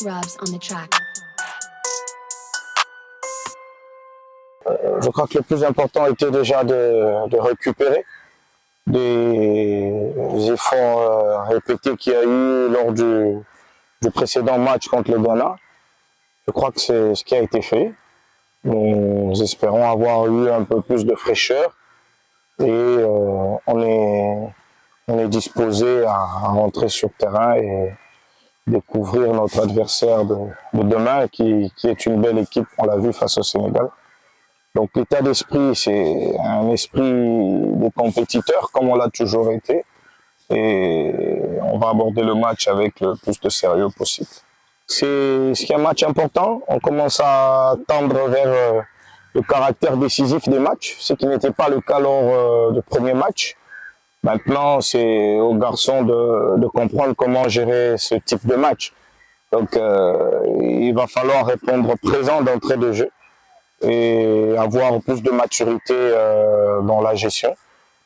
Rubs on the track. Je crois que le plus important était déjà de récupérer des efforts répétés qu'il y a eu lors du précédent match contre le Ghana. Je crois que c'est ce qui a été fait. Nous espérons avoir eu un peu plus de fraîcheur et on est disposé à rentrer sur le terrain et découvrir notre adversaire de demain qui est une belle équipe, on l'a vu face au Sénégal. Donc l'état d'esprit, c'est un esprit de compétiteur comme on l'a toujours été et on va aborder le match avec le plus de sérieux possible. C'est un match important, on commence à tendre vers le caractère décisif des matchs, ce qui n'était pas le cas lors du premier match. Maintenant, c'est aux garçons de comprendre comment gérer ce type de match. Donc il va falloir répondre présent d'entrée de jeu et avoir plus de maturité dans la gestion,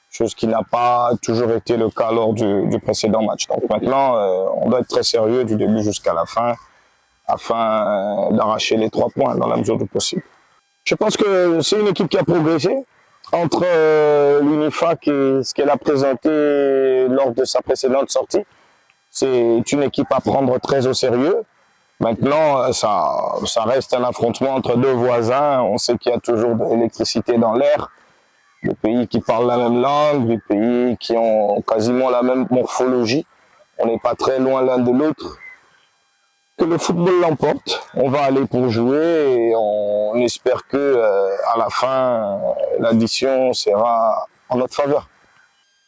chose qui n'a pas toujours été le cas lors du précédent match. Donc maintenant, on doit être très sérieux du début jusqu'à la fin, afin d'arracher les 3 points dans la mesure du possible. Je pense que c'est une équipe qui a progressé entre l'UNIFAC et ce qu'elle a présenté lors de sa précédente sortie. C'est une équipe à prendre très au sérieux. Maintenant, ça reste un affrontement entre 2 voisins. On sait qu'il y a toujours de l'électricité dans l'air. Des pays qui parlent la même langue, des pays qui ont quasiment la même morphologie. On n'est pas très loin l'un de l'autre. Que le football l'emporte, on va aller pour jouer et on espère que à la fin, l'addition sera en notre faveur.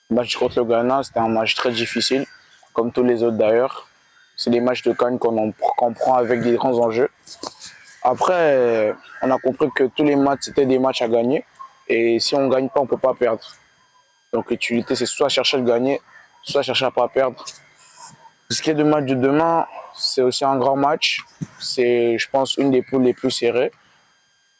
Le match contre le Ghana, c'était un match très difficile, comme tous les autres d'ailleurs. C'est des matchs de CAN qu'on prend avec des grands enjeux. Après, on a compris que tous les matchs, c'était des matchs à gagner. Et si on ne gagne pas, on ne peut pas perdre. Donc l'utilité, c'est soit chercher à gagner, soit chercher à ne pas perdre. Ce qui est du match de demain, c'est aussi un grand match. C'est, je pense, une des poules les plus serrées.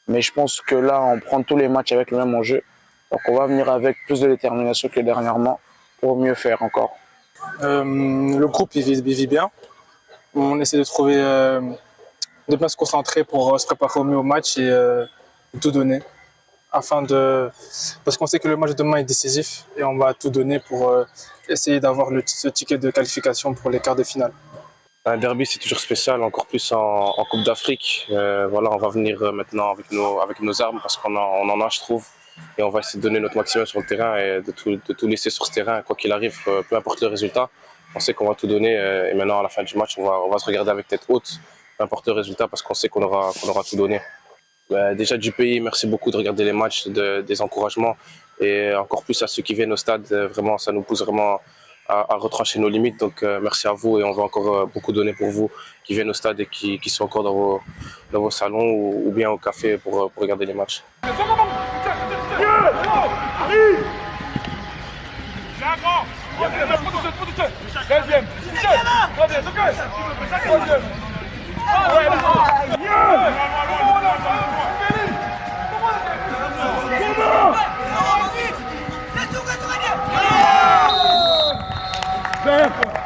Mais je pense que là, on prend tous les matchs avec le même enjeu. Donc on va venir avec plus de détermination que dernièrement pour mieux faire encore. Le groupe il vit bien. On essaie de trouver, de bien se concentrer pour se préparer au mieux au match et tout donner. Parce qu'on sait que le match de demain est décisif et on va tout donner pour essayer d'avoir ce ticket de qualification pour les quarts de finale. Un derby, c'est toujours spécial, encore plus en Coupe d'Afrique. Voilà, on va venir maintenant avec nos armes parce qu'on en a, je trouve. Et on va essayer de donner notre maximum sur le terrain et de tout laisser sur ce terrain, quoi qu'il arrive, peu importe le résultat. On sait qu'on va tout donner et maintenant, à la fin du match, on va se regarder avec tête haute, peu importe le résultat, parce qu'on sait qu'on aura tout donné. Déjà du pays, merci beaucoup de regarder les matchs, des encouragements et encore plus à ceux qui viennent au stade. Vraiment, ça nous pousse vraiment à retrancher nos limites. Donc merci à vous et on va encore beaucoup donner pour vous qui viennent au stade et qui sont encore dans vos salons ou bien au café pour regarder les matchs. Deuxième.